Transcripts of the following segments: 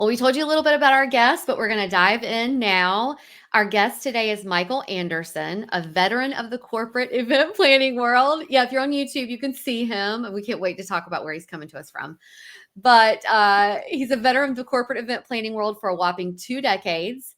Well, we told you a little bit about our guest, but we're going to dive in now. Our guest today is Michael Andersen, a veteran of the corporate event planning world. Yeah, if you're on YouTube, you can see him. And we can't wait to talk about where he's coming to us from. But he's a veteran of the corporate event planning world for a whopping 2 decades.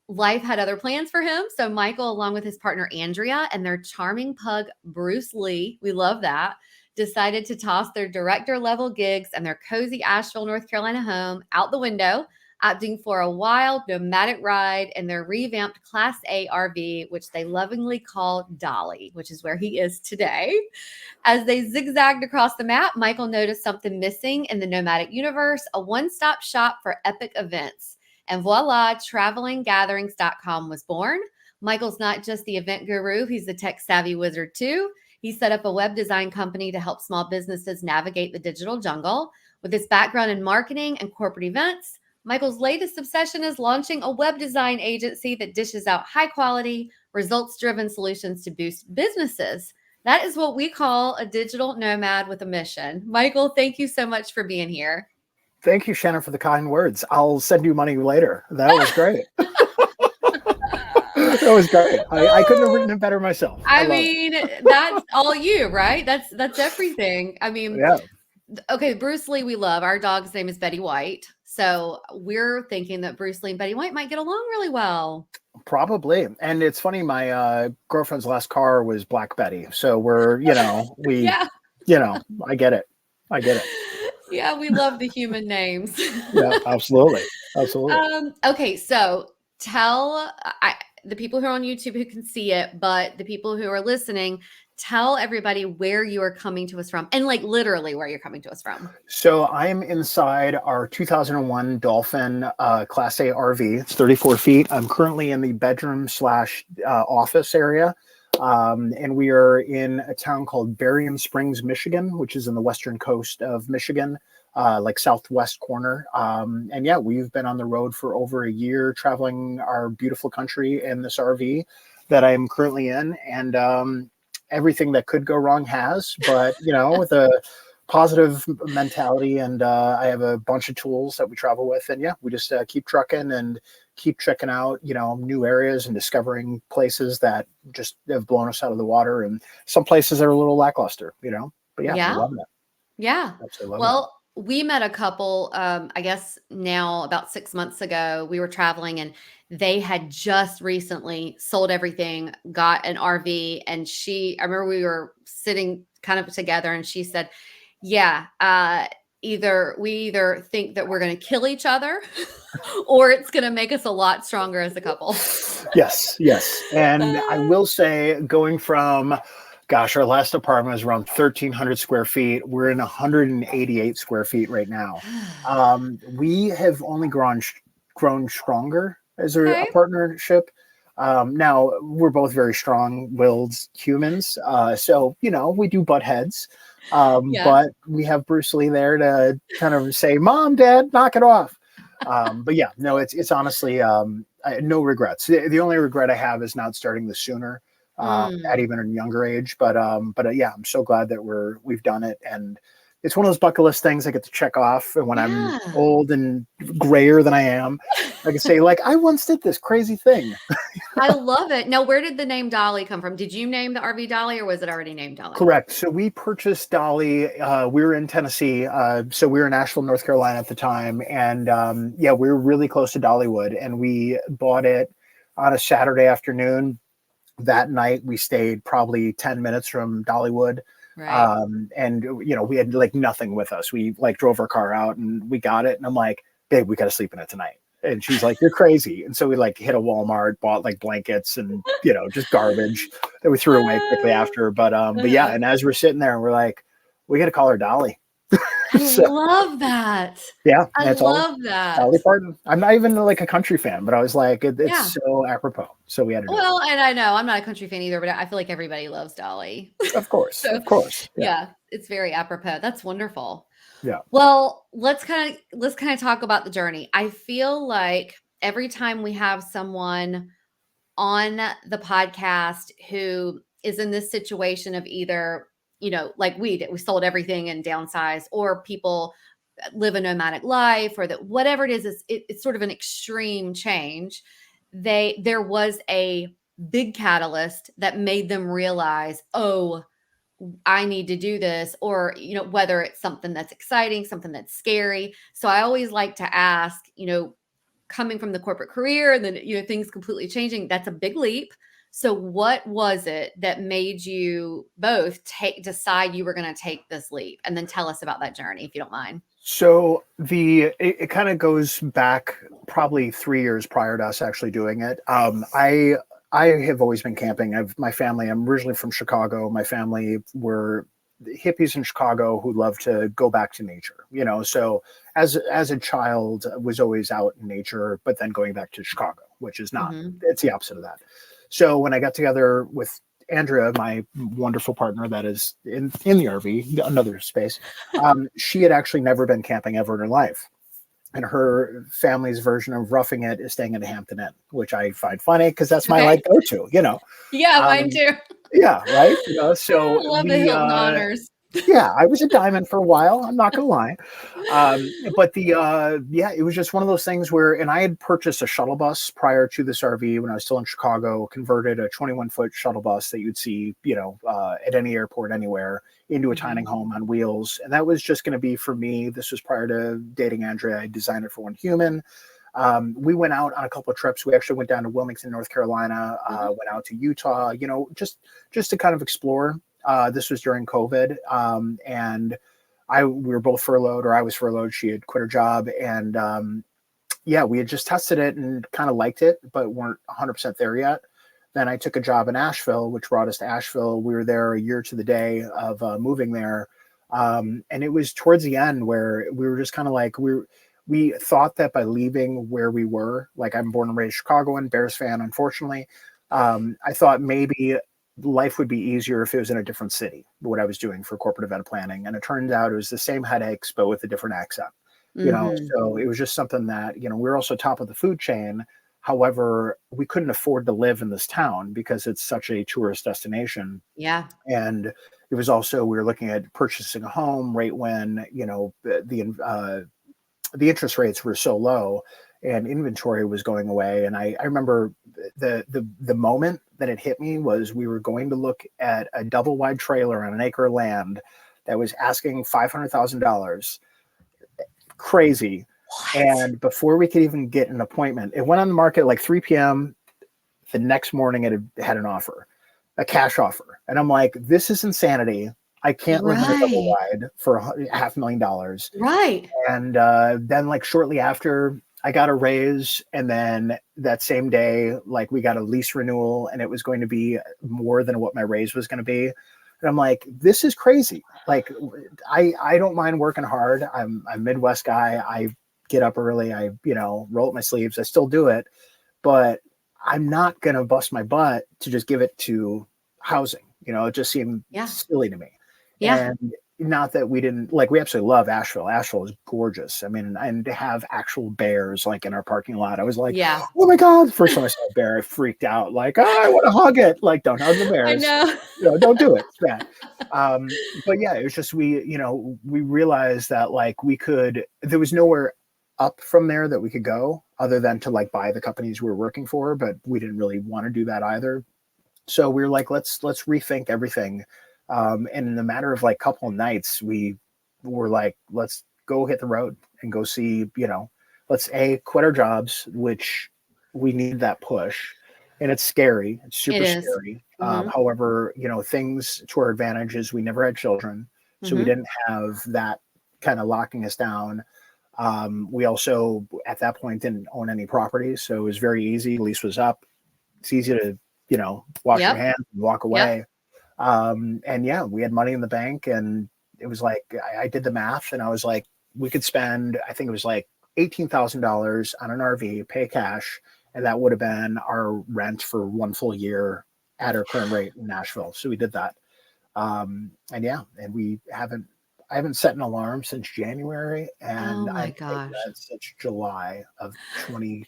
Life had other plans for him. So Michael, along with his partner Andrea and their charming pug Bruce Lee, we love that, decided to toss their director level gigs and their cozy Asheville, North Carolina home out the window, opting for a wild nomadic ride in their revamped Class A RV, which they lovingly call Dolly, which is where he is today. As they zigzagged across the map, Michael noticed something missing in the nomadic universe, a one-stop shop for epic events. And voila, travelinggatherings.com was born. Michael's not just the event guru, he's the tech savvy wizard too. He set up a web design company to help small businesses navigate the digital jungle. With his background in marketing and corporate events, Michael's latest obsession is launching a web design agency that dishes out high quality, results-driven solutions to boost businesses. That is what we call a digital nomad with a mission. Michael, thank you so much for being here. Thank you, Shannon, for the kind words. I'll send you money later. That was great. That was great. I couldn't have written it better myself. I mean, that's all you, right? That's everything. I mean, yeah. Okay, Bruce Lee, we love. Our dog's name is Betty White. So we're thinking that Bruce Lee and Betty White might get along really well. Probably. And it's funny, my girlfriend's last car was Black Betty. So we're, yeah. I get it. Yeah, we love the human names. Yeah, absolutely. Absolutely. Okay, so tell the people who are on YouTube who can see it, but the people who are listening, tell everybody where you are coming to us from, and like literally where you're coming to us from. So I'm inside our 2001 Dolphin Class A RV. It's 34 feet. I'm currently in the bedroom / office area. And we are in a town called Berrien Springs, Michigan, which is in the western coast of Michigan, like southwest corner. And yeah, we've been on the road for over a year, traveling our beautiful country in this RV that I'm currently in. And everything that could go wrong has, but with a positive mentality, and I have a bunch of tools that we travel with, and yeah, we just keep trucking and keep checking out new areas and discovering places that just have blown us out of the water, and some places are a little lackluster, but yeah. We love that. Yeah. Absolutely. Well, we met a couple, I guess now about 6 months ago. We were traveling and they had just recently sold everything, got an RV, and I remember we were sitting kind of together and she said, yeah, we either think that we're going to kill each other or it's going to make us a lot stronger as a couple. Yes. And I will say, going from, our last apartment was around 1,300 square feet. We're in 188 square feet right now. We have only grown stronger as a partnership. Now, we're both very strong-willed humans. So, we do butt heads. But we have Bruce Lee there to kind of say, Mom, Dad, knock it off. But yeah, no, it's honestly no regrets. The only regret I have is not starting this sooner. At even a younger age, but yeah, I'm so glad that we've done it, and it's one of those bucket list things I get to check off. And when I'm old and grayer than I am, I can say, like, I once did this crazy thing. I love it. Now, where did the name Dolly come from? Did you name the RV Dolly, or was it already named Dolly? Correct. So we purchased Dolly. We were in Tennessee, so we were in Asheville, North Carolina at the time, and we were really close to Dollywood, and we bought it on a Saturday afternoon. That night we stayed probably 10 minutes from Dollywood. Right. And we had like nothing with us. We like drove our car out and we got it. And I'm like, babe, we got to sleep in it tonight. And she's like, you're crazy. And so we like hit a Walmart, bought like blankets and, just garbage that we threw away quickly after. But yeah. And as we're sitting there, we're like, we got to call her Dolly. I love that. Yeah. I love that. Dolly Parton. I'm not even like a country fan, but I was like, it's so apropos. So we had to do it. And I know I'm not a country fan either, but I feel like everybody loves Dolly. Of course. Of course. Yeah. It's very apropos. That's wonderful. Yeah. Well, let's kind of talk about the journey. I feel like every time we have someone on the podcast who is in this situation of either, like we sold everything and downsized, or people live a nomadic life, or that whatever it is, it's sort of an extreme change. There was a big catalyst that made them realize, oh, I need to do this, or, whether it's something that's exciting, something that's scary. So I always like to ask, coming from the corporate career and then, things completely changing, that's a big leap. So what was it that made you both decide you were going to take this leap? And then tell us about that journey, if you don't mind. So it kind of goes back probably 3 years prior to us actually doing it. I have always been camping. My family, I'm originally from Chicago. My family were hippies in Chicago who love to go back to nature, so as a child was always out in nature, but then going back to Chicago, which is not, it's the opposite of that. So when I got together with Andrea, my wonderful partner that is in the RV, another space, she had actually never been camping ever in her life. And her family's version of roughing it is staying at a Hampton Inn, which I find funny because that's my like go-to, Yeah, mine too. Yeah, right. I So love the Hilton Honors. Yeah, I was a diamond for a while. I'm not going to lie. But it was just one of those things where, and I had purchased a shuttle bus prior to this RV when I was still in Chicago, converted a 21-foot shuttle bus that you'd see, at any airport anywhere into a tiny home on wheels. And that was just going to be for me. This was prior to dating Andrea. I designed it for one human. We went out on a couple of trips. We actually went down to Wilmington, North Carolina, went out to Utah, just to kind of explore. This was during COVID, and we were both furloughed, or I was furloughed. She had quit her job, and we had just tested it and kind of liked it, but weren't 100% there yet. Then I took a job in Asheville, which brought us to Asheville. We were there a year to the day of moving there, and it was towards the end where we were just kind of like we thought that by leaving where we were, like I'm born and raised Chicagoan, Bears fan, unfortunately, I thought maybe life would be easier if it was in a different city, what I was doing for corporate event planning. And it turned out it was the same headaches, but with a different accent, so it was just something that, we're also top of the food chain. However, we couldn't afford to live in this town because it's such a tourist destination. Yeah. And it was also, we were looking at purchasing a home right when, the interest rates were so low and inventory was going away. And I remember the moment that it hit me was we were going to look at a double wide trailer on an acre of land that was asking $500,000. Crazy. What? And before we could even get an appointment, it went on the market at like 3 p.m. The next morning it had an offer, a cash offer. And I'm like, this is insanity. I can't live in a double wide for $500,000. Right. And then like shortly after, I got a raise, and then that same day, like we got a lease renewal, and it was going to be more than what my raise was going to be. And I'm like, this is crazy. Like, I don't mind working hard. I'm a Midwest guy. I get up early. I, roll up my sleeves. I still do it, but I'm not going to bust my butt to just give it to housing. It just seemed silly to me. Yeah. And not that we didn't, like, we absolutely love Asheville. Asheville is gorgeous. I mean, and to have actual bears like in our parking lot, I was like, oh my God. First time I saw a bear, I freaked out. Like, I want to hug it. Like, don't hug the bears. I know. Don't do it. It's bad. But yeah, it was just, we realized that like there was nowhere up from there that we could go other than to like buy the companies we were working for, but we didn't really want to do that either. So we were like, let's rethink everything. And in a matter of like a couple of nights, we were like, let's go hit the road and go see, let's quit our jobs, which we need that push. And it's scary. It's super scary. However, things to our advantage is we never had children. So we didn't have that kind of locking us down. We also, at that point, didn't own any property. So it was very easy. Lease was up. It's easy to, wash your hands and walk away. And yeah, we had money in the bank, and it was like, I did the math, and I was like, we could spend, I think it was like $18,000 on an RV, pay cash. And that would have been our rent for 1 full year at our current rate in Nashville. So we did that. And I haven't set an alarm since January, and Oh my gosh. since July of 22.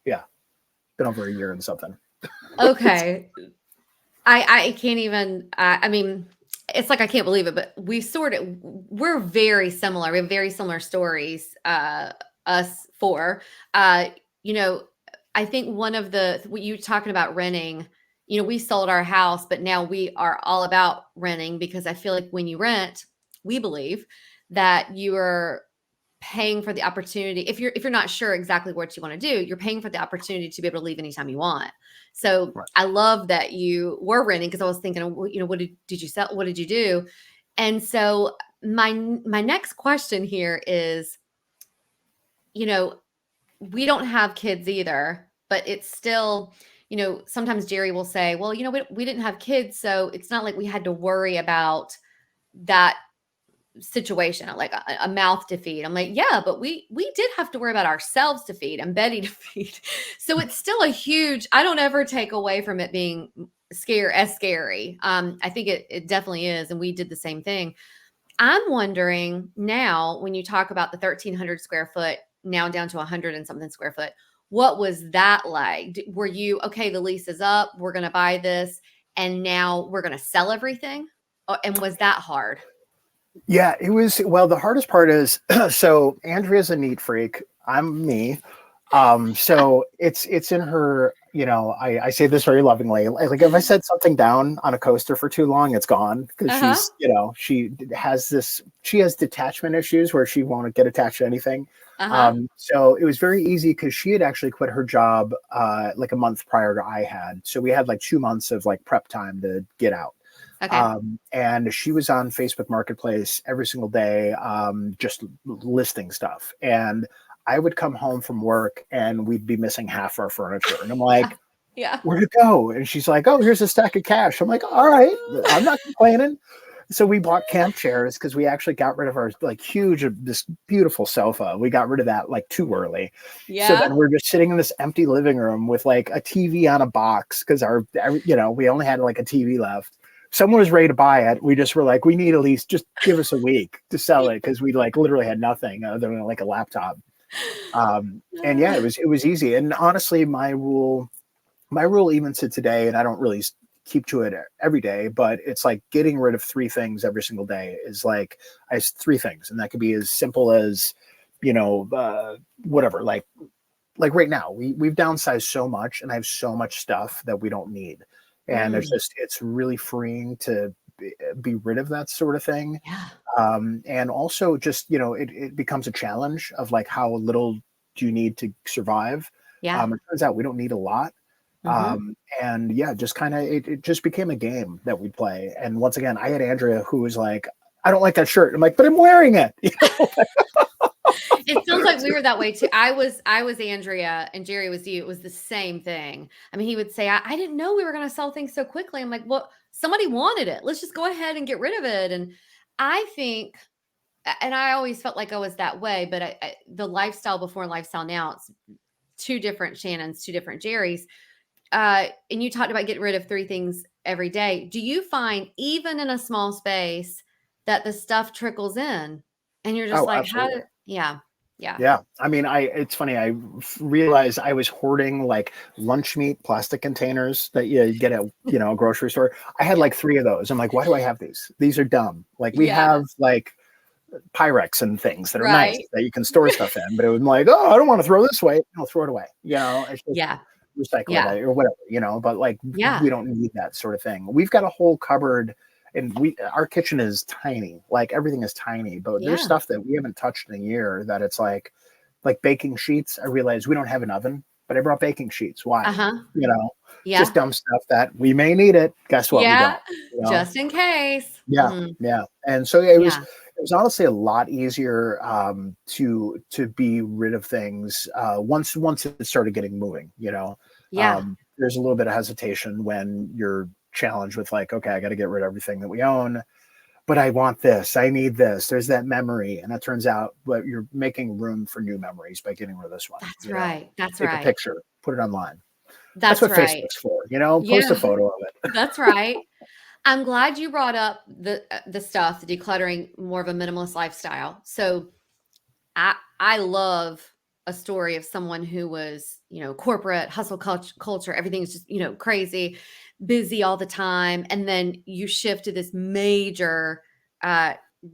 Yeah. Been over a year and something. Okay. I can't even, I mean, it's like I can't believe it, but we're very similar. We have very similar stories. Us four. Uh, you know, I think one of the what you talking about renting. We sold our house, but now we are all about renting because I feel like when you rent, we believe that you are paying for the opportunity. If you're not sure exactly what you want to do, you're paying for the opportunity to be able to leave anytime you want. So Right. I love that you were renting because I was thinking, what did you sell? What did you do? And so my next question here is, you know, we don't have kids either, but it's still, sometimes Jerry will say, well, we didn't have kids, so it's not like we had to worry about that situation, like a mouth to feed. I'm like, yeah, but we did have to worry about ourselves to feed and Betty to feed. So it's still a huge, I don't ever take away from it being scary. I think it definitely is. And we did the same thing. I'm wondering now, when you talk about the 1,300 square foot, now down to 100 and something square foot, what was that like? Were you, okay, the lease is up, we're going to buy this, and now we're going to sell everything? And was that hard? Yeah, it was. Well, the hardest part is so Andrea's a neat freak. I'm me. So it's in her, I say this very lovingly. Like if I set something down on a coaster for too long, it's gone because Uh-huh. she has detachment issues where she won't get attached to anything. Uh-huh. So it was very easy because she had actually quit her job like a month prior to I had. So we had like 2 months of like prep time to get out. Okay. And she was on Facebook Marketplace every single day, just listing stuff. And I would come home from work and we'd be missing half our furniture. And I'm like, Yeah. where'd it go? And she's like, oh, here's a stack of cash. I'm like, all right, I'm not complaining. So we bought camp chairs because we actually got rid of our like this beautiful sofa. We got rid of that like too early. So Yeah. then we're just sitting in this empty living room with like a TV on a box because we only had like a TV left. Someone was ready to buy it. We just were like, we need at least just give us a week to sell it because we like literally had nothing other than like a laptop. And yeah, it was easy. And honestly, my rule even to today, and I don't really keep to it every day, but it's like getting rid of 3 things every single day is like I have 3 things, and that could be as simple as whatever. Like right now, we've downsized so much, and I have so much stuff that we don't need, and Mm, it's really freeing to be rid of that sort of thing. yeah. And also just it becomes a challenge of like how little do you need to survive. Yeah. It turns out we don't need a lot. Hmm. And yeah, just kind of it just became a game that we play. And once again, I had Andrea who was like, I don't like that shirt. I'm like, but I'm wearing it. It feels like we were that way too. I was Andrea and Jerry was you. It was the same thing. I mean, he would say, I didn't know we were going to sell things so quickly. I'm like, well, somebody wanted it. Let's just go ahead and get rid of it. And I think, and I always felt like I was that way, but the lifestyle before and lifestyle now, it's two different Shannons, two different Jerrys. And you talked about getting rid of 3 things every day. Do you find even in a small space that the stuff trickles in and you're just Oh, like, absolutely. yeah, yeah, Yeah. I mean, it's funny. I realized I was hoarding like lunch meat plastic containers that you get at, a grocery store. I had yeah, like 3 of those. I'm like, why do I have these? These are dumb. Like we yeah, have like Pyrex and things that are nice right. that you can store stuff in, but it was like, oh, I don't want to throw this away. No, throw it away. It's just Yeah, recycle yeah, it or whatever, but like yeah, we don't need that sort of thing. We've got a whole cupboard and our kitchen is tiny, like everything is tiny, but there's yeah. stuff that we haven't touched in a year that it's like baking sheets. I realized we don't have an oven, but I brought baking sheets. Why? Uh-huh. You know, just Yeah, dumb stuff that we may need it. Guess what? We yeah. don't, Just in case. yeah, Mhm. yeah. And so yeah, Yeah, it was honestly a lot easier to be rid of things once it started getting moving. yeah, There's a little bit of hesitation when you're challenged with like, okay, I got to get rid of everything that we own, but I want this, I need this. There's that memory, and that turns out, but you're making room for new memories by getting rid of this one. that's right. That's Take a right. picture, put it online. That's That's what right. Facebook's for. Post a Yeah, photo of it. that's right. I'm glad you brought up the stuff, the decluttering, more of a minimalist lifestyle. So I love a story of someone who was, corporate hustle culture, everything's just, crazy, busy all the time. And then you shift to this major,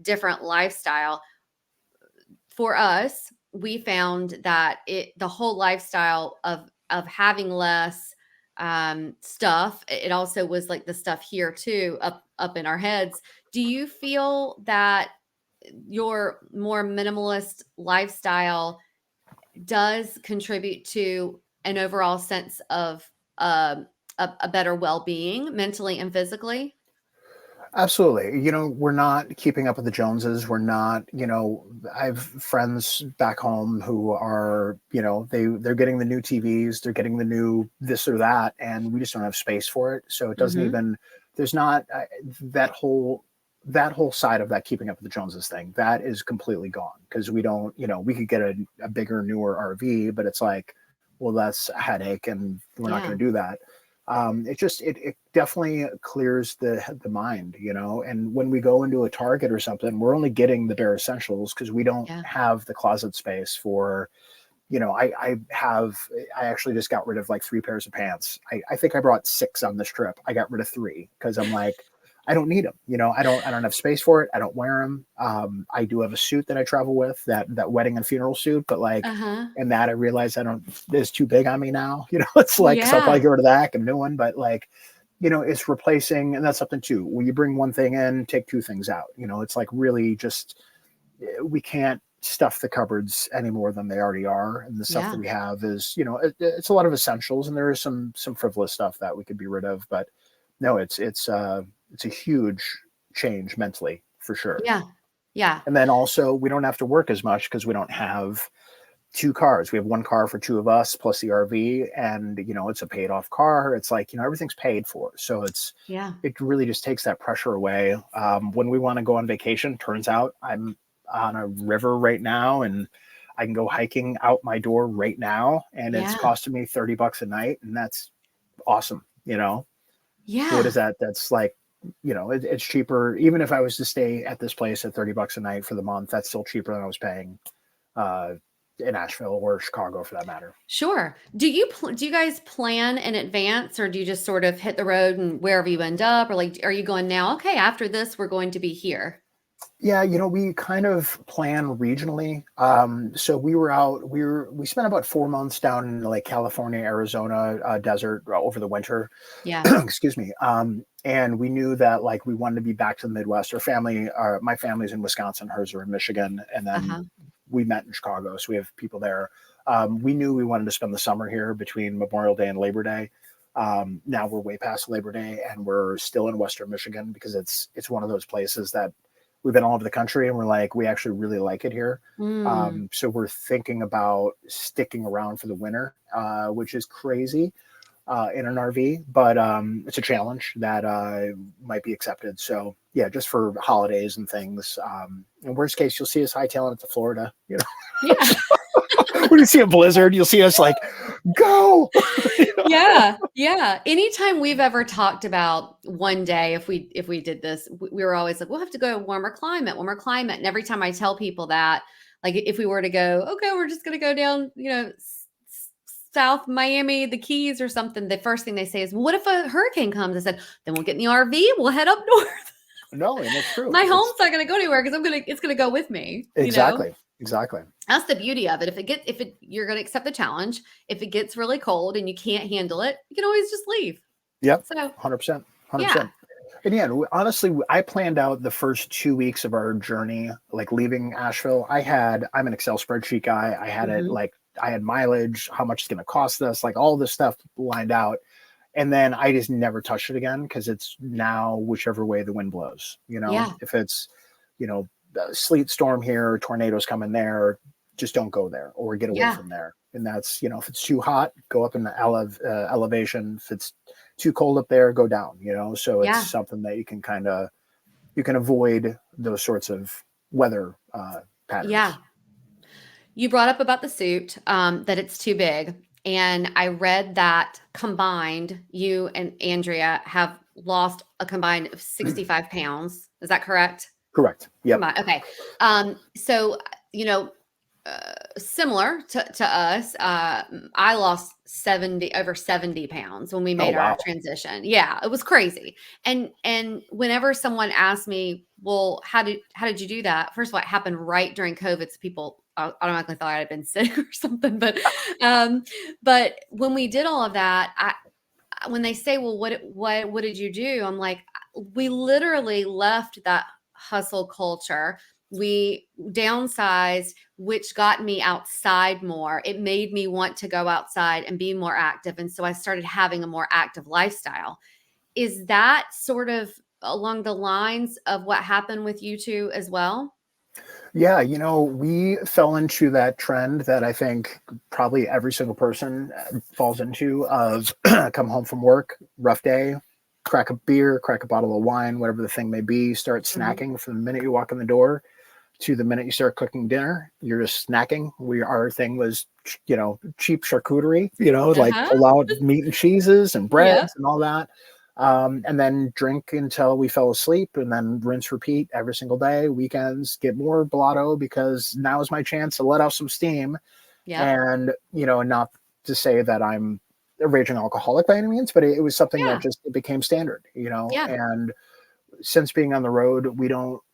different lifestyle. For us, we found that the whole lifestyle of having less stuff, it also was like the stuff here too, up in our heads. Do you feel that your more minimalist lifestyle does contribute to an overall sense of a better well-being mentally and physically? Absolutely. We're not keeping up with the Joneses. We're not, I have friends back home who are, they're getting the new TVs, they're getting the new this or that, and we just don't have space for it. So it doesn't Hmm. even, there's not that whole side of that keeping up with the Joneses thing that is completely gone, because we don't, we could get a bigger, newer RV, but it's like, well, that's a headache and we're not Yeah. going to do that. It definitely clears the mind, and when we go into a Target or something, we're only getting the bare essentials because we don't Yeah. have the closet space for, I actually just got rid of like 3 pairs of pants. I think I brought 6 on this trip. I got rid of 3 because I'm like, I don't need them. I don't have space for it. I don't wear them. I do have a suit that I travel with, that wedding and funeral suit, but like, Uh-huh. and that I realize it's too big on me now. It's like, so I'll Yeah. probably get rid of that, get a new one, but like, it's replacing, and that's something too. When you bring one thing in, take 2 things out. It's like really just, we can't stuff the cupboards any more than they already are. And the stuff that Yeah. we have is, it's a lot of essentials, and there is some frivolous stuff that we could be rid of, but no, it's a huge change mentally for sure. Yeah. Yeah. And then also we don't have to work as much because we don't have 2 cars. We have 1 car for 2 of us plus the RV, and it's a paid off car. It's like, everything's paid for. So Yeah. it really just takes that pressure away. When we want to go on vacation, turns out I'm on a river right now, and I can go hiking out my door right now, and it's Yeah. costing me $30 a night, and that's awesome. What is Yeah. that? That's like, it's cheaper. Even if I was to stay at this place at $30 a night for the month, that's still cheaper than I was paying uh, in Asheville or Chicago for that matter. Sure. Do you guys plan in advance, or do you just sort of hit the road and wherever you end up, or like are you going now, okay, after this we're going to be here? Yeah, we kind of plan regionally. So we spent about 4 months down in like California, Arizona, desert over the winter. Yeah. Excuse me. And we knew that like we wanted to be back to the Midwest. My family's in Wisconsin, hers are in Michigan, and then Uh-huh. we met in Chicago, so we have people there. We knew we wanted to spend the summer here between Memorial Day and Labor Day. Now we're way past Labor Day, and we're still in Western Michigan because it's one of those places that we've been all over the country, and we're like, we actually really like it here. Mm. So we're thinking about sticking around for the winter, which is crazy in an RV, but it's a challenge that might be accepted. So yeah, just for holidays and things. In worst case, you'll see us hightailing it to Florida. Yeah. When you see a blizzard, you'll see us like go. Yeah. Yeah. Anytime we've ever talked about one day, if we did this, we were always like, we'll have to go to warmer climate, warmer climate. And every time I tell people that, like if we were to go, okay, we're just gonna go down, South Miami, the Keys or something, the first thing they say is, well, what if a hurricane comes? I said, then we'll get in the RV, we'll head up north. No, and it's true. My It's home's not gonna go anywhere because it's gonna go with me. exactly. That's the beauty of it. You're going to accept the challenge. If it gets really cold and you can't handle it, you can always just leave. Yep, So 100%, yeah. 100%. And yeah, honestly, I planned out the first 2 weeks of our journey, like leaving Asheville. I'm an Excel spreadsheet guy. I had it Hmm. like, I had mileage, how much it's going to cost us, like all this stuff lined out. And then I just never touched it again because it's now whichever way the wind blows. Yeah. If it's, a sleet storm here, tornadoes coming there, just don't go there or get away Yeah. from there. And that's, if it's too hot, go up in the elevation. If it's too cold up there, go down, so it's Yeah. something that you can avoid those sorts of weather Yeah. patterns. You brought up about the suit, that it's too big. And I read that combined, you and Andrea have lost a combined of 65 pounds. Is that correct? Correct. Yep. Combined. Okay. So, you know, similar to us. I lost over 70 pounds when we Oh, made our wow. transition. Yeah, it was crazy. And whenever someone asked me, well, how did you do that? First of all, it happened right during COVID. So people automatically thought I had been sick or something. Um, but when we did all of that, when they say, well, what did you do? I'm like, we literally left that hustle culture. We downsized, which got me outside more. It made me want to go outside and be more active. And so I started having a more active lifestyle. Is that sort of along the lines of what happened with you two as well? Yeah, we fell into that trend that I think probably every single person falls into of come home from work, rough day, crack a beer, crack a bottle of wine, whatever the thing may be, start Mhm. snacking from the minute you walk in the door to the minute you start cooking dinner. You're just snacking. Our thing was, cheap charcuterie, like Uh-huh. pull out meat and cheeses and Yep. breads and all that. And then drink until we fell asleep and then rinse, repeat every single day. Weekends, get more blotto because now is my chance to let out some steam. Yep. And, not to say that I'm a raging alcoholic by any means, but it was something that Yeah. just it became standard, Yeah. and since being on the road,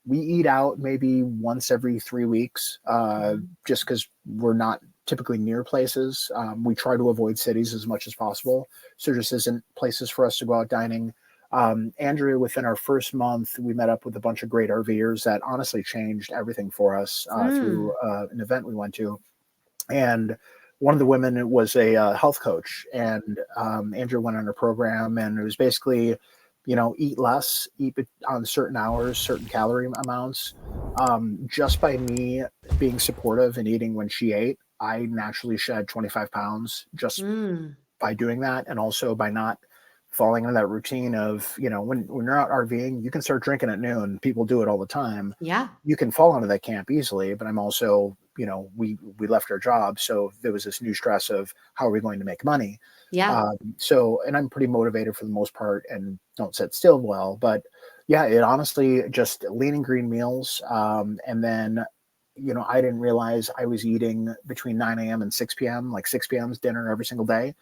we eat out maybe once every 3 weeks, Mhm. just because we're not typically near places. We try to avoid cities as much as possible. So there just isn't places for us to go out dining. Andrea, within our first month, we met up with a bunch of great RVers that honestly changed everything for us through Mm. an event we went to. And one of the women was a health coach, and Andrea went on her program, and it was basically, eat less, eat on certain hours, certain calorie amounts. Just by me being supportive and eating when she ate, I naturally shed 25 pounds just Mm. by doing that, and also by not falling into that routine of, when you're out RVing, you can start drinking at noon. People do it all the time. Yeah. You can fall into that camp easily, but I'm also, we left our job, so there was this new stress of how are we going to make money. Yeah. And I'm pretty motivated for the most part and don't sit still well, but yeah, it honestly just lean and green meals. And then, I didn't realize I was eating between 9 a.m. and 6 p.m., like 6 p.m.'s dinner every single day.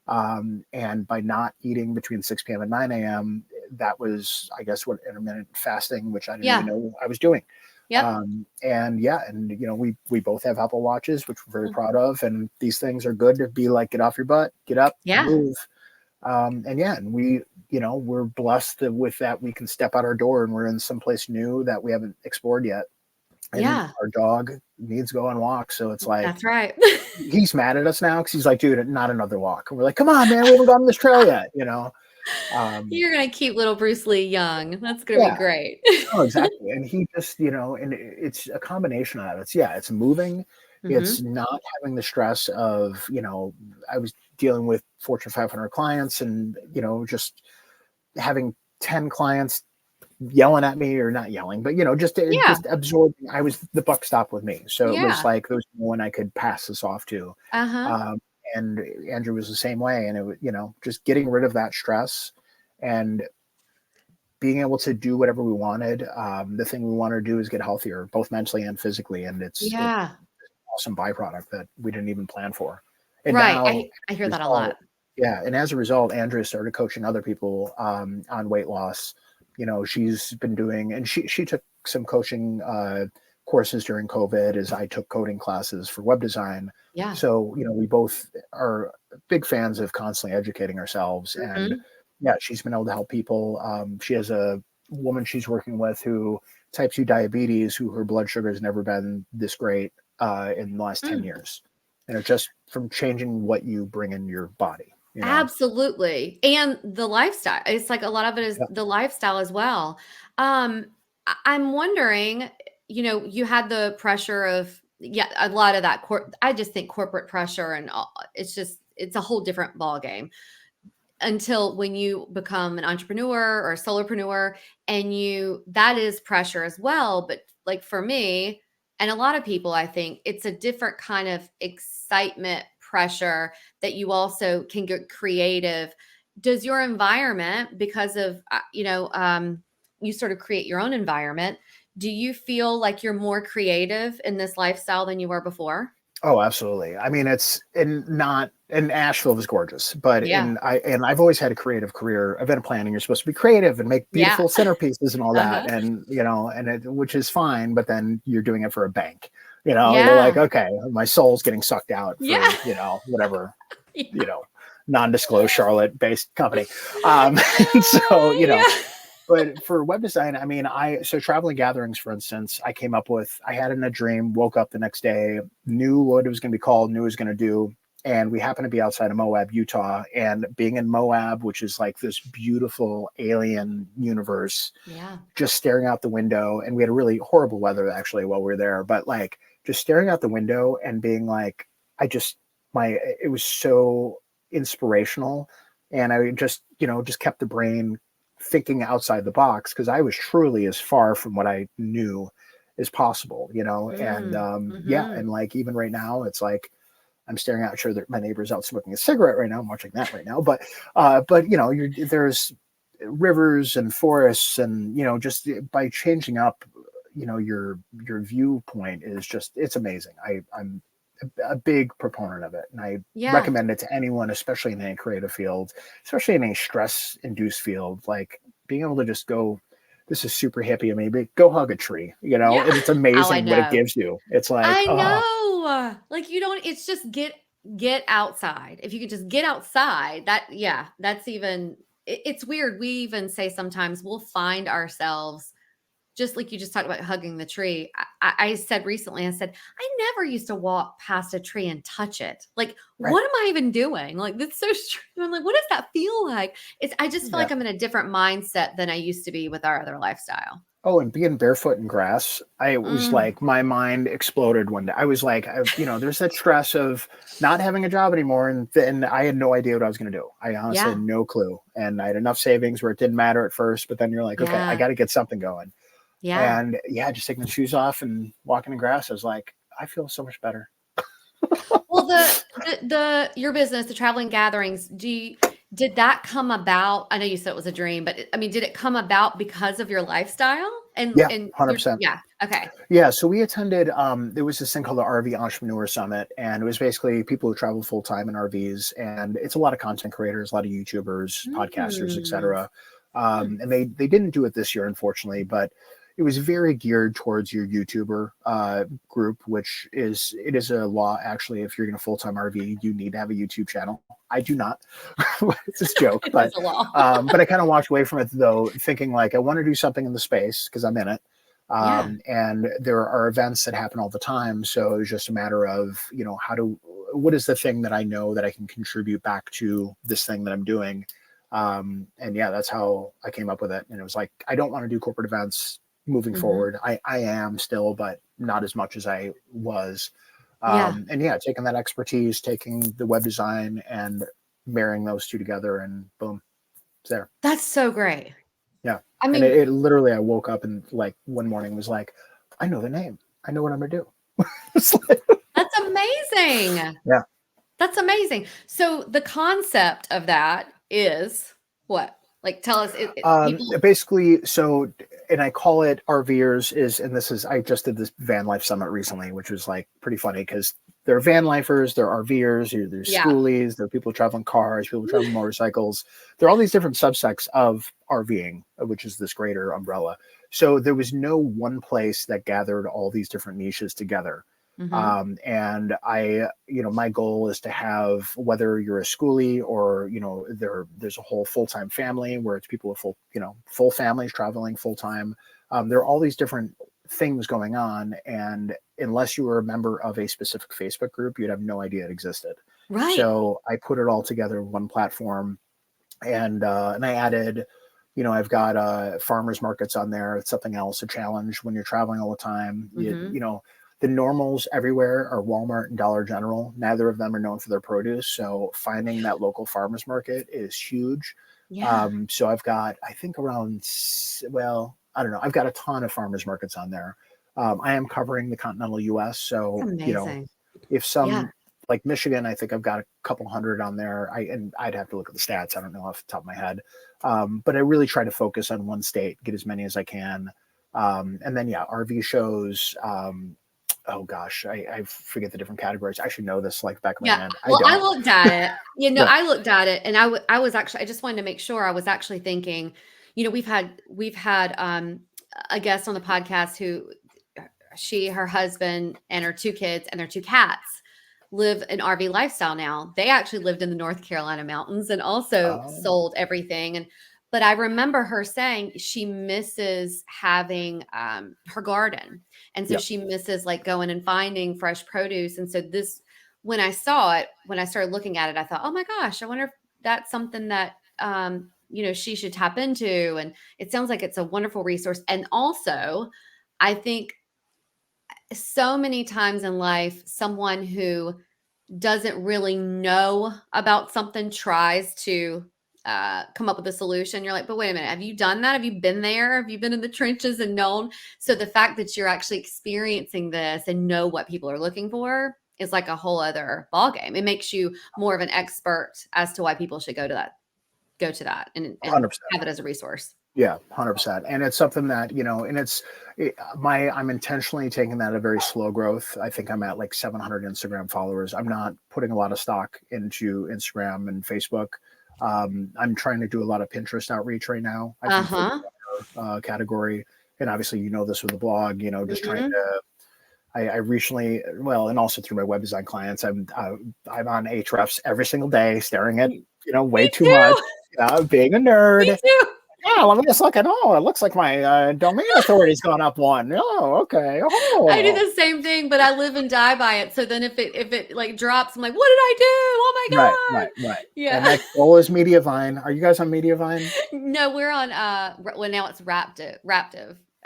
And by not eating between 6 p.m. and 9 a.m., that was, I guess, what intermittent fasting, which I didn't even Yeah. know I was doing. Yep. And yeah, and we both have Apple Watches, which we're very proud of, and these things are good to be like, get off your butt, get up, Yeah. move. And yeah, and we're blessed that with that we can step out our door and we're in someplace new that we haven't explored yet. And Yeah. our dog needs to go on walks, so it's like That's right. he's mad at us now because he's like, dude, not another walk. And we're like, come on, man, we haven't gone on this trail yet. Um, You're gonna keep little Bruce Lee young. That's gonna be yeah, great. oh, exactly. And he just, and it's a combination of that. It's moving. It's Mhm. not having the stress of, I was dealing with Fortune 500 clients and, just having 10 clients yelling at me, or not yelling, but, Yeah. just absorbing. The buck stopped with me. So it was Yeah. like, there was no one I could pass this off to. Uh-huh. Um, and Andrew was the same way. And it was, just getting rid of that stress and being able to do whatever we wanted. The thing we wanted to do is get healthier, both mentally and physically, and it's Yeah. awesome byproduct that we didn't even plan for. And Right. now, I hear that a result, lot. yeah, and as a result, Andrea started coaching other people on weight loss. She's been doing, and she took some coaching courses during COVID, as I took coding classes for web design. Yeah. So we both are big fans of constantly educating ourselves, and Mhm. yeah, she's been able to help people. She has a woman she's working with who type 2 diabetes, who her blood sugar has never been this great in the last 10 Mm. years. Just from changing what you bring in your body. Absolutely. And the lifestyle. It's like a lot of it is Yeah. the lifestyle as well. I'm wondering, you had the pressure of, yeah, a lot of that I just think corporate pressure and all, it's a whole different ball game until when you become an entrepreneur or a solopreneur, and that is pressure as well. But like for me and a lot of people, I think it's a different kind of excitement pressure that you also can get creative. Does your environment, because of you sort of create your own environment, Do you feel like you're more creative in this lifestyle than you were before? Oh, absolutely. I mean, it's not and Asheville is gorgeous, but Yeah. I've always had a creative career. Event planning, you're supposed to be creative and make Yeah. beautiful centerpieces and all that, Uh-huh. and which is fine. But then you're doing it for a bank. You're like, Yeah. okay, my soul's getting sucked out Yeah. for whatever Yeah. you know non-disclosed Charlotte-based company. And so Yeah. but for web design, I mean, so traveling gatherings, for instance, I had in a dream, woke up the next day, knew what it was going to be called, knew what it was going to do. And we happened to be outside of Moab, Utah. And being in Moab, which is like this beautiful alien universe, Yeah. just staring out the window. And we had really horrible weather actually while we were there, but like just staring out the window and being like, it was so inspirational. And I just kept the brain thinking outside the box because I was truly as far from what I knew as possible, and yeah. Mhm. And like, even right now, it's like, I'm staring out, sure that my neighbor's out smoking a cigarette right now. I'm watching that right now. But there's rivers and forests and, just by changing up, your viewpoint is just, it's amazing. I'm a big proponent of it. And I Yeah. recommend it to anyone, especially in a creative field, especially in a stress induced field, like being able to just go, this is super hippie of me, but go hug a tree, Yeah. and it's Oh, I amazing what it know. gives you. It's like, I oh, know. Like, you don't it's just get outside. If you could just get outside, that's even it's weird. We even say sometimes we'll find ourselves just like you just talked about hugging the tree. I said recently, I said, I never used to walk past a tree and touch it. Like, right. what am I even doing? Like, that's so strange. I'm like, what does that feel like? I just feel Yeah. like I'm in a different mindset than I used to be with our other lifestyle. Oh, and being barefoot in grass, I was Mm, like, my mind exploded one day. I was like, there's that stress of not having a job anymore. And then I had no idea what I was going to do. I honestly had yeah. no clue. And I had enough savings where it didn't matter at first. But then you're like, okay, I Yeah. got to get something going. Yeah. And yeah, just taking the shoes off and walking in grass, I was like, I feel so much better. Well, the your business, the traveling gatherings, did that come about? I know you said it was a dream, but I mean, did it come about because of your lifestyle? Yeah, And you're 100%. yeah, okay. Yeah, so we attended. There was this thing called the RV Entrepreneur Summit, and it was basically people who travel full time in RVs, and it's a lot of content creators, a lot of YouTubers, podcasters, Mm. etc. Hmm. And they didn't do it this year, unfortunately, but it was very geared towards your YouTuber group, which it is a law actually. If you're in a full time RV, you need to have a YouTube channel. I do not. It's just a joke, It but is a law. I kind of walked away from it though, thinking like I want to do something in the space because I'm in it. Yeah. And there are events that happen all the time. So it was just a matter of, what is the thing that I know that I can contribute back to this thing that I'm doing? And yeah, that's how I came up with it. And it was like, I don't want to do corporate events moving Mhm. forward. I am still, but not as much as I was. Yeah. And yeah, taking that expertise, taking the web design and marrying those two together, and boom, it's there. That's so great. Yeah. I And mean, it literally, I woke up and like one morning was like, I know the name. I know what I'm going to do. It's like, that's amazing. yeah. That's amazing. So the concept of that is what? Like, tell us people Basically, so, and I call it RVers I just did this van life summit recently, which was like pretty funny because there are van lifers, there are RVers, there's yeah. schoolies, there are people traveling cars, people traveling motorcycles. There are all these different subsects of RVing, which is this greater umbrella. So there was no one place that gathered all these different niches together. Mhm. And my goal is to have, whether you're a schoolie or, there's a whole full-time family where it's people with full families traveling full-time. There are all these different things going on. And unless you were a member of a specific Facebook group, you'd have no idea it existed. Right. So I put it all together in one platform, and I added, I've got farmers markets on there. It's something else, a challenge when you're traveling all the time. Mhm. The normals everywhere are Walmart and Dollar General. Neither of them are known for their produce. So finding that local farmers market is huge. Yeah. So I've got, I think I don't know. I've got a ton of farmers markets on there. I am covering the continental US. That's So, amazing. if Yeah. like Michigan, I think I've got a couple hundred on there. And I'd have to look at the stats. I don't know off the top of my head. But I really try to focus on one state, get as many as I can. And then, yeah, RV shows. Oh gosh, I forget the different categories. I should know this like back of my Yeah. hand. I Well, I don't. looked at it. Right. I looked at it, and I was actually, I just wanted to make sure. I was actually thinking, we've had a guest on the podcast who her husband and her two kids and their two cats live an RV lifestyle now. They actually lived in the North Carolina mountains and also Oh, sold everything. But I remember her saying she misses having her garden. And so yep. she misses like going and finding fresh produce. And so when I saw it, when I started looking at it, I thought, oh my gosh, I wonder if that's something that, she should tap into. And it sounds like it's a wonderful resource. And also, I think so many times in life, someone who doesn't really know about something tries to come up with a solution. You're like, but wait a minute, have you done that? Have you been there? Have you been in the trenches and known? So the fact that you're actually experiencing this and know what people are looking for is like a whole other ballgame. It makes you more of an expert as to why people should go to that and 100%. have it as a resource. Yeah, 100%. And it's something that, and I'm intentionally taking that at a very slow growth. I think I'm at like 700 Instagram followers. I'm not putting a lot of stock into Instagram and Facebook. I'm trying to do a lot of Pinterest outreach right now. I think Uh-huh. category, and obviously, this with the blog, just trying Mm-hmm. to, I recently, well, and also through my web design clients, I'm on Ahrefs every single day, staring at, way Me too much, too. being a nerd. Me too. Yeah, let me just look at. Oh, it looks like my domain authority's gone up one. Oh, okay. I do Oh, the same thing, but I live and die by it. So then if it like drops, I'm like, what did I do? Oh right, my right, God. right. And Yeah. next goal is Mediavine. Are you guys on Mediavine? No, we're on well now it's Raptive,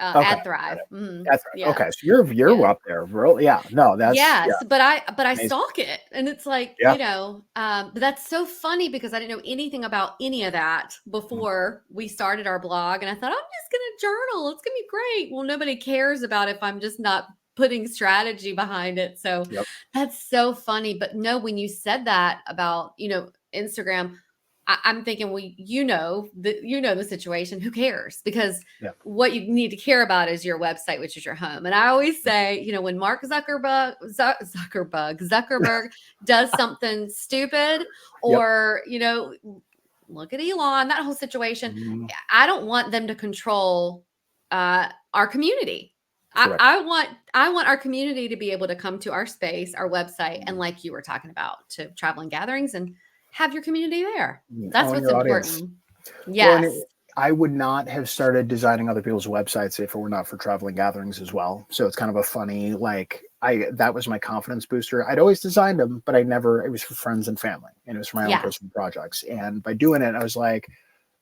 Okay, Ad got Thrive. it. Mhm. That's right. Yeah. Okay, so you're Yeah. up there, really. Yeah, no, that's Yes, but I amazing. stalk it, and it's like, Yeah. but that's so funny because I didn't know anything about any of that Mm, before we started our blog, and I thought I'm just gonna journal. It's gonna be great. Well, nobody cares about if I'm just not putting strategy behind it. So yep. that's so funny. But no, when you said that about Instagram, I'm thinking, well, the situation. Who cares? Because Yeah. what you need to care about is your website, which is your home. And I always say, when Mark Zuckerberg does something stupid, Yep. or look at Elon, that whole situation. Mm, I don't want them to control our community. I, correct. I want I want our community to be able to come to our space, our website, and Mm, like you were talking about, to traveling gatherings and have your community there. That's own what's your audience. important. Well, and Yes. I would not have started designing other people's websites if it were not for traveling gatherings as well. So it's kind of a funny, like, that was my confidence booster. I'd always designed them, but it was for friends and family, and it was for my own Yeah. personal projects. And by doing it, I was like,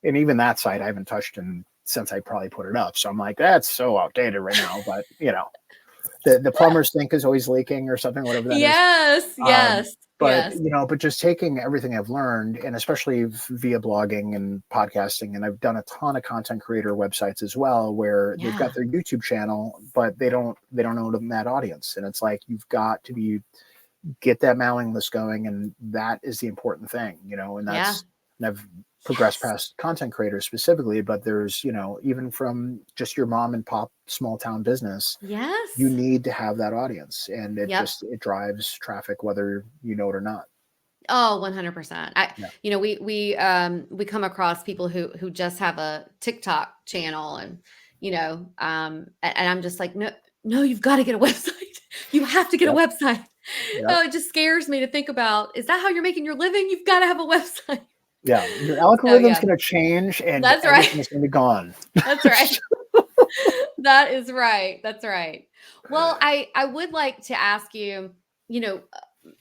and even that site I haven't touched since I probably put it up. So I'm like, that's so outdated right now. But the plumber's sink is always leaking or something, whatever that is. Yes. Um, Yes. but Yes. but just taking everything I've learned, and especially via blogging and podcasting, and I've done a ton of content creator websites as well, where they've got Yeah. their YouTube channel, but they don't know that audience, and it's like you've got to get that mailing list going, and that is the important thing, and Yeah. and I've progressed Yes. past content creators specifically, but there's even from just your mom and pop small town business, you Yes. need to have that audience, and Yep. it drives traffic whether you know it or not. Oh, 100%. Yeah. We come across people who just have a TikTok channel, and and I'm just like, no, no, you've got to get a website. You have to get a Yep. website. Yep. Oh, it just scares me to think about, is that how you're making your living? You've got to have a website. Yeah. Your So algorithm's yeah, going to change, and that's right. everything's going to be gone. That's right. That is right. That's right. Well, I would like to ask you, you know,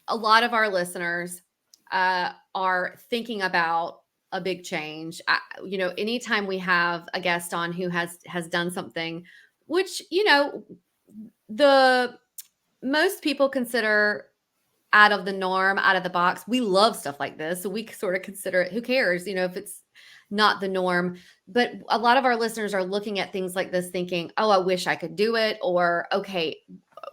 a lot of our listeners are thinking about a big change. Anytime we have a guest on who has done something, which the most people consider out of the norm, out of the box. We love stuff like this, so we sort of consider it. Who cares, if it's not the norm? But a lot of our listeners are looking at things like this, thinking, "Oh, I wish I could do it," or "Okay,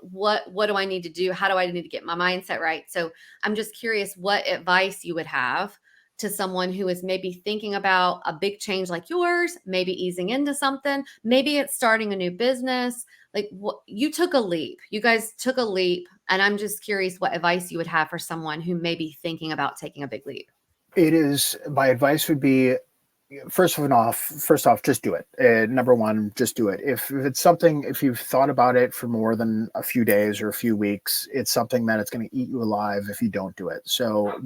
what do I need to do? How do I need to get my mindset right?" So I'm just curious what advice you would have to someone who is maybe thinking about a big change like yours, maybe easing into something, maybe it's starting a new business? Like, what, you took a leap. You guys took a leap, and I'm just curious what advice you would have for someone who may be thinking about taking a big leap. My advice would be, first off, just do it. Number one, just do it. If it's something, if you've thought about it for more than a few days or a few weeks, it's something that it's going to eat you alive if you don't do it. So,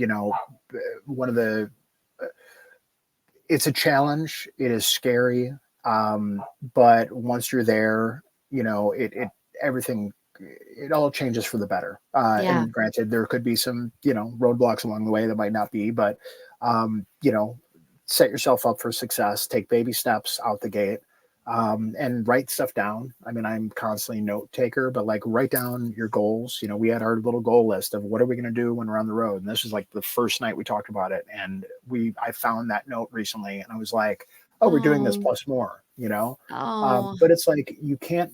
one of the, it's a challenge. It is scary. But once you're there, everything, it all changes for the better. Yeah. And granted, there could be some, roadblocks along the way that might not be, but, set yourself up for success, take baby steps out the gate, and write stuff down. I mean, I'm constantly note taker, but like write down your goals. We had our little goal list of what are we going to do when we're on the road. And this was like the first night we talked about it. And I found that note recently and I was like, oh, we're doing this plus more, Oh, but it's like, you can't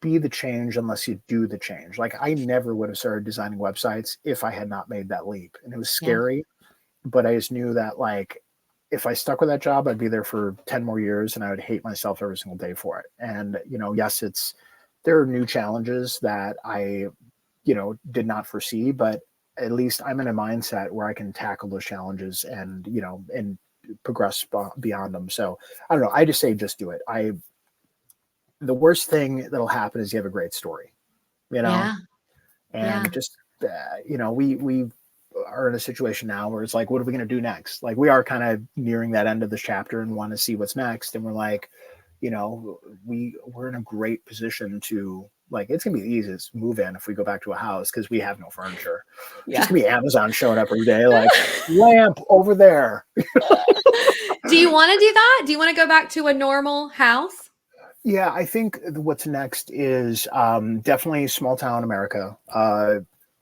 be the change unless you do the change. Like I never would have started designing websites if I had not made that leap. And it was scary, but I just knew that like, if I stuck with that job, I'd be there for 10 more years and I would hate myself every single day for it. And, yes, there are new challenges that I, did not foresee, but at least I'm in a mindset where I can tackle those challenges and, and progress beyond them. So I don't know. I just say, just do it. The worst thing that'll happen is you have a great story, and just, we are in a situation now where it's like, what are we going to do next? Like we are kind of nearing that end of the chapter and want to see what's next. And we're like, we're in a great position to like, it's going to be the easiest move in if we go back to a house because we have no furniture. It's just going to be Amazon showing up every day, like lamp over there. do you want to do that? Do you want to go back to a normal house? Yeah, I think what's next is definitely small town America.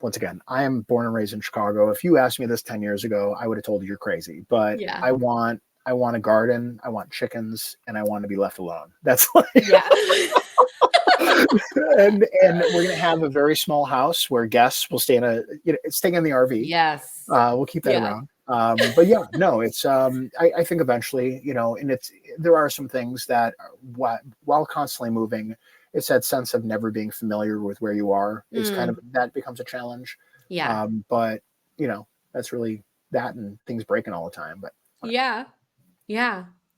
Once again, I am born and raised in Chicago. If you asked me this 10 years ago, I would have told you you're crazy. But I want a garden, I want chickens, and I want to be left alone. That's like and we're gonna have a very small house where guests will stay in staying in the RV. Yes. We'll keep that around. But yeah, no, it's I think eventually, and there are some things that while constantly moving, it's that sense of never being familiar with where you are is kind of, that becomes a challenge. Yeah. But that's really that, and things breaking all the time. But yeah.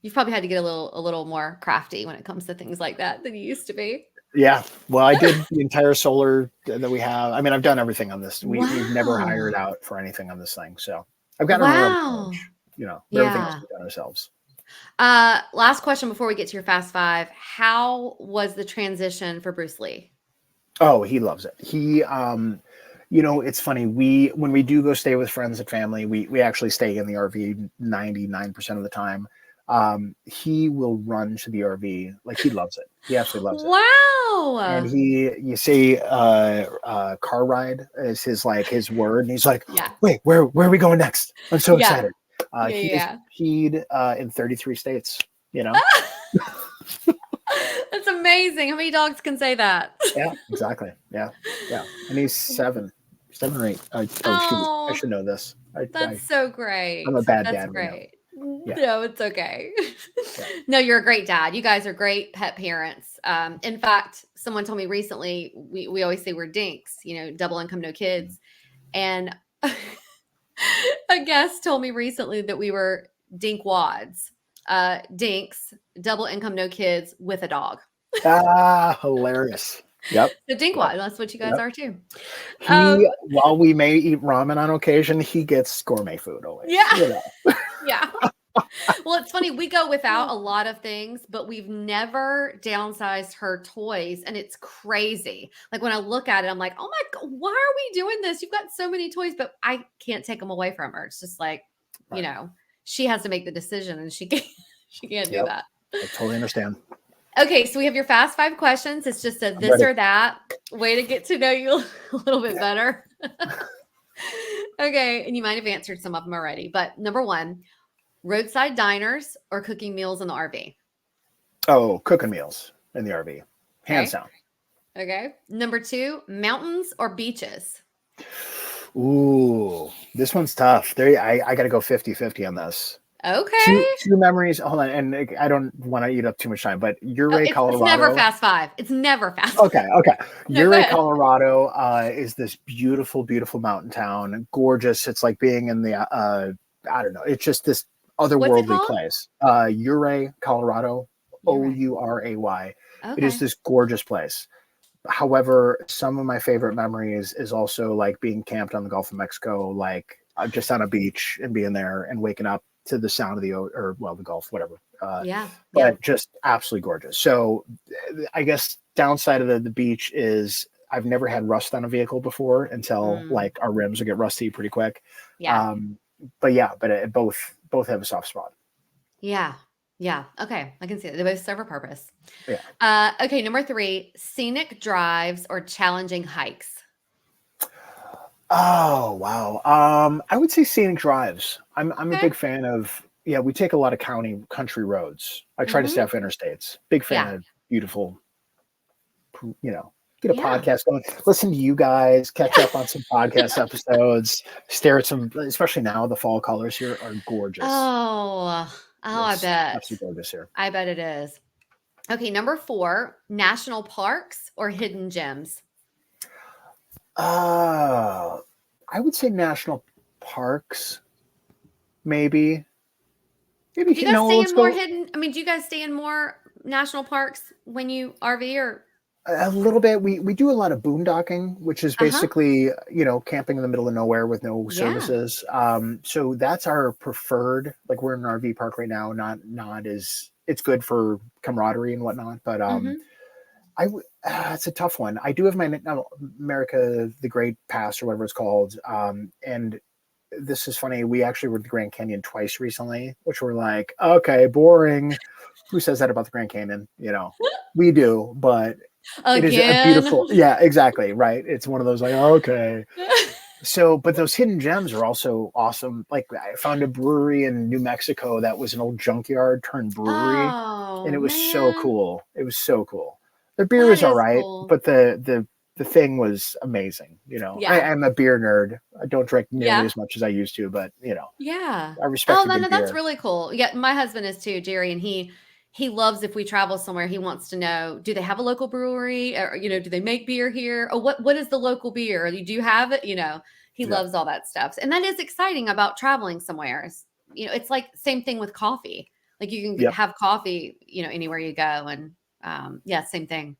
You've probably had to get a little more crafty when it comes to things like that than you used to be. Yeah. Well, I did the entire solar that we have. I mean, I've done everything on this. We've never hired out for anything on this thing. So I've got a real challenge, but everything else we've done ourselves. Last question before we get to your fast five. How was the transition for Bruce Lee? Oh, he loves it. He, it's funny. When we do go stay with friends and family, we actually stay in the RV 99% of the time. He will run to the RV. Like he loves it. He absolutely loves it. Wow. And you say, car ride is his word. And he's like, wait, where are we going next? I'm so excited. He is peed in 33 states, That's amazing. How many dogs can say that? Yeah, exactly. Yeah. And he's 7 or 8. Shoot, I should know this. That's so great. I'm a bad dad. That's great. Yeah. No, it's okay. No, you're a great dad. You guys are great pet parents. In fact, someone told me recently, we always say we're dinks, double income, no kids. And a guest told me recently that we were dinkwads. Dinks, double income, no kids with a dog. Hilarious. Yep. The dinkwad. That's what you guys are too. While we may eat ramen on occasion, he gets gourmet food always. Yeah. Yeah. Well, it's funny. We go without a lot of things, but we've never downsized her toys. And it's crazy. Like when I look at it, I'm like, oh my God, why are we doing this? You've got so many toys, but I can't take them away from her. It's just like, she has to make the decision and she can't do that. I totally understand. Okay, so we have your fast 5 questions. It's just a this or that way to get to know you a little bit better. Okay, and you might have answered some of them already, but number 1, roadside diners or cooking meals in the RV? Oh, cooking meals in the RV. Hands down. Okay. Number 2, mountains or beaches? Ooh, This one's tough. I got to go 50-50 on this. Okay. Two memories. Hold on, and I don't want to eat up too much time, but Oh, Ouray, it's never Colorado. fast five. It's never fast. Okay, okay. No, go Ouray, ahead. Colorado is this beautiful, beautiful mountain town. Gorgeous. It's like being in the I don't know. It's just this What's it otherworldly called? place. Ouray, Colorado. You're right. Ouray. It is Okay. this gorgeous place. However, some of my favorite memories is also like being camped on the Gulf of Mexico, like just on a beach and being there and waking up to the sound of the Gulf, whatever. Yeah. Yeah. But just absolutely gorgeous. So I guess downside of the beach is I've never had rust on a vehicle before until Mm, like our rims will get rusty pretty quick. yeah. Um, but yeah, but both have a soft spot. Yeah. Yeah. Okay. I can see it. They both serve a purpose. Yeah. Okay. Number three, scenic drives or challenging hikes. Oh wow. I would say scenic drives. I'm a Okay. big fan of. Yeah, we take a lot of country roads. I try to stay Hmm. off interstates. Big fan Yeah. of beautiful, get a Yeah. podcast going, listen to you guys, catch up on some podcast episodes, stare at some, especially now the fall colors here are gorgeous. Oh, I It's bet. absolutely gorgeous here. I bet it is. Okay. Number four, national parks or hidden gems. Uh, I would say national parks, maybe. Maybe Do you guys stay let's in more go hidden? I mean, do you guys stay in more national parks when you RV or? a little bit. We do a lot of boondocking, which is Uh-huh. basically camping in the middle of nowhere with no Yeah. services. So that's our preferred. Like we're in an RV park right now. Not as it's good for camaraderie and whatnot, but Hmm. it's a tough one. I do have my America the Great Pass or whatever it's called, and this is funny. We actually were at the Grand Canyon twice recently, which were like, okay, boring. Who says that about the Grand Canyon? We do, but it is a Again. beautiful, yeah, exactly, right. It's one of those like, okay. So, but those hidden gems are also awesome. Like I found a brewery in New Mexico that was an old junkyard turned brewery, and Oh, it was so man. cool. It was so cool. The beer That was all is right, cool. but the thing was amazing. Yeah. I'm a beer nerd. I don't drink nearly Yeah. as much as I used to, but Yeah. I respect Oh, a no, no, good that's beer. really cool. Yeah, my husband is too, Jerry, and he loves if we travel somewhere, he wants to know, do they have a local brewery or do they make beer here? Or what is the local beer? Or do you have it? He Yeah. loves all that stuff. And that is exciting about traveling somewhere. It's like same thing with coffee. Like you can Yep. have coffee, anywhere you go and yeah, same thing.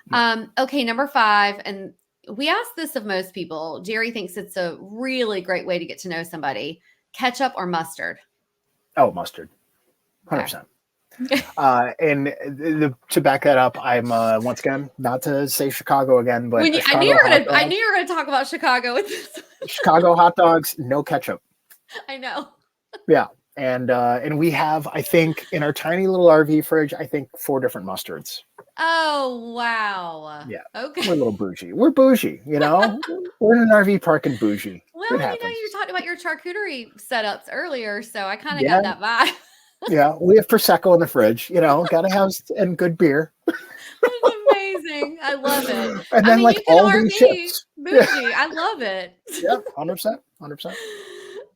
Yeah. Okay, number five, and we ask this of most people. Jerry thinks it's a really great way to get to know somebody. Ketchup or mustard? Oh, mustard, Okay. 100%. And to back that up, I'm once again not to say Chicago again, but a I knew you Chicago were hot I dog. knew you were gonna talk about Chicago with this. Chicago hot dogs, no ketchup. I know. Yeah, and we have, I think, in our tiny little RV fridge, I think 4 different mustards. Oh wow. Yeah, Okay. we're a little bougie. We're bougie, We're in an RV park and bougie. It Well, you happens. talked about your charcuterie setups earlier, so I kind of Yeah, got that vibe. yeah. We have prosecco in the fridge. Gotta have and good beer. That's amazing. I love it. And I then mean, like you can all these RV ships. Yeah, bougie. I love it. yeah, 100%, 100%.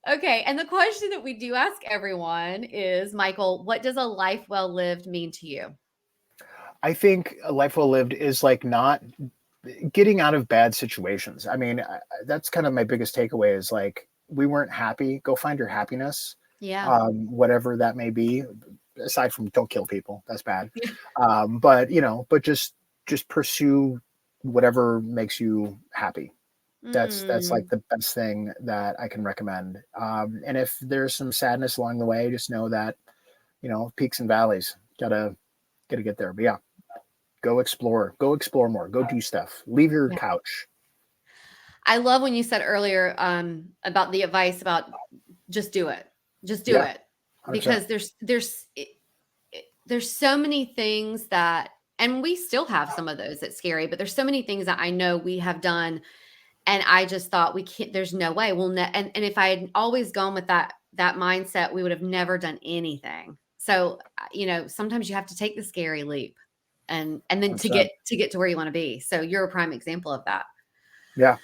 Okay, and the question that we do ask everyone is, Michael, what does a life well lived mean to you? I think a life well lived is like not getting out of bad situations. I mean, that's kind of my biggest takeaway is like we weren't happy. Go find your happiness, Yeah. whatever that may be. Aside from don't kill people, that's bad. Yeah. But just pursue whatever makes you happy. That's like Mm, the best thing that I can recommend. And if there's some sadness along the way, just know that peaks and valleys. Gotta get there. But yeah, go explore more, go do stuff, leave your yeah. couch. I love when you said earlier about the advice about just do it. Just do Yeah, it. 100%. Because there's so many things that, and we still have some of those that's scary, but there's so many things that I know we have done. And I just thought we can't, there's no way and if I had always gone with that mindset, we would have never done anything. So, sometimes you have to take the scary leap and then to 100%. get to where you want to be. So you're a prime example of that. Yeah.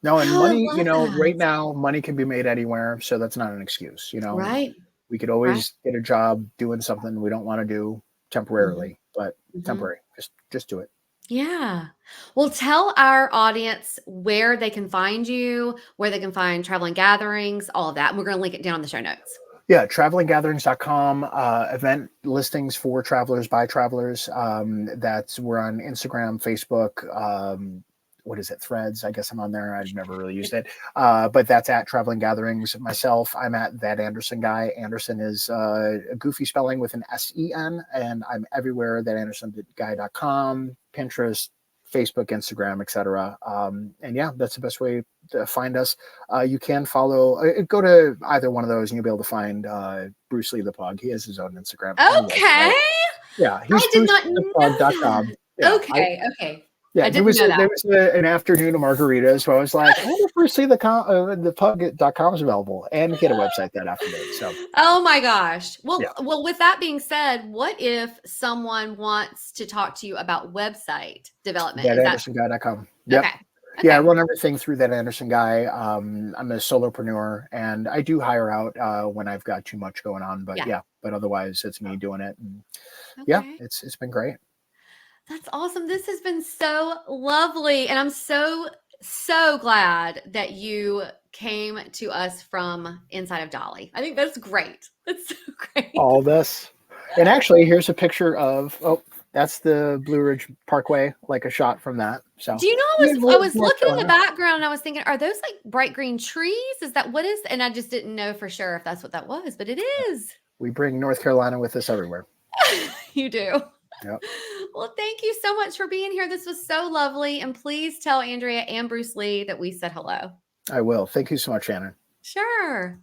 No, and Oh, I money, love right that. now, money can be made anywhere, so that's not an excuse. Right. We could Right. always get a job doing something we don't want to do Mhm. temporarily, but Mhm. temporary. Just do it. Yeah. Well, tell our audience where they can find you, where they can find traveling gatherings, all of that. And we're going to link it down in the show notes. Yeah, travelinggatherings.com, event listings for travelers by travelers. We're on Instagram, Facebook, what is it, Threads? I guess I'm on there. I've never really used it. But that's at Traveling Gatherings. Myself, I'm at that Andersen guy. Andersen is a goofy spelling with an S-E-N, and I'm everywhere, thatAndersenguy.com, Pinterest, Facebook, Instagram, etc. And yeah, that's the best way to find us. You can follow, go to either one of those and you'll be able to find BruceLee the Pug. He has his own Instagram and Okay. website. Yeah, he's I did not know brucethepug.com. that. Yeah, Okay. Okay. I yeah, didn't know that. there was an afternoon of margaritas, so I was like, I wonder if Bruce Lee the pug.com is available, and he had a website that afternoon. So Oh my gosh. yeah, Well, with that being said, what if someone wants to talk to you about website development? Is that thatandersenguy.com. Yep. okay? Yeah, I Okay. run everything through that Andersen guy. I'm a solopreneur, and I do hire out when I've got too much going on. But Yeah. yeah, but otherwise it's me doing it. And yeah, Okay. it's been great. That's awesome. This has been so lovely. And I'm so, so glad that you came to us from inside of Dolly. I think that's great. That's so great. All this, and actually, here's a picture of that's the Blue Ridge Parkway, like a shot from that. So Do you know yeah, I was North looking in the Carolina. background and I was thinking, are those like bright green trees? Is that what is? And I just didn't know for sure if that's what that was, but it is. We bring North Carolina with us everywhere. You do. Yep, Well, thank you so much for being here. This was so lovely. And please tell Andrea and Bruce Lee that we said hello. I will. Thank you so much, Shannon. Sure.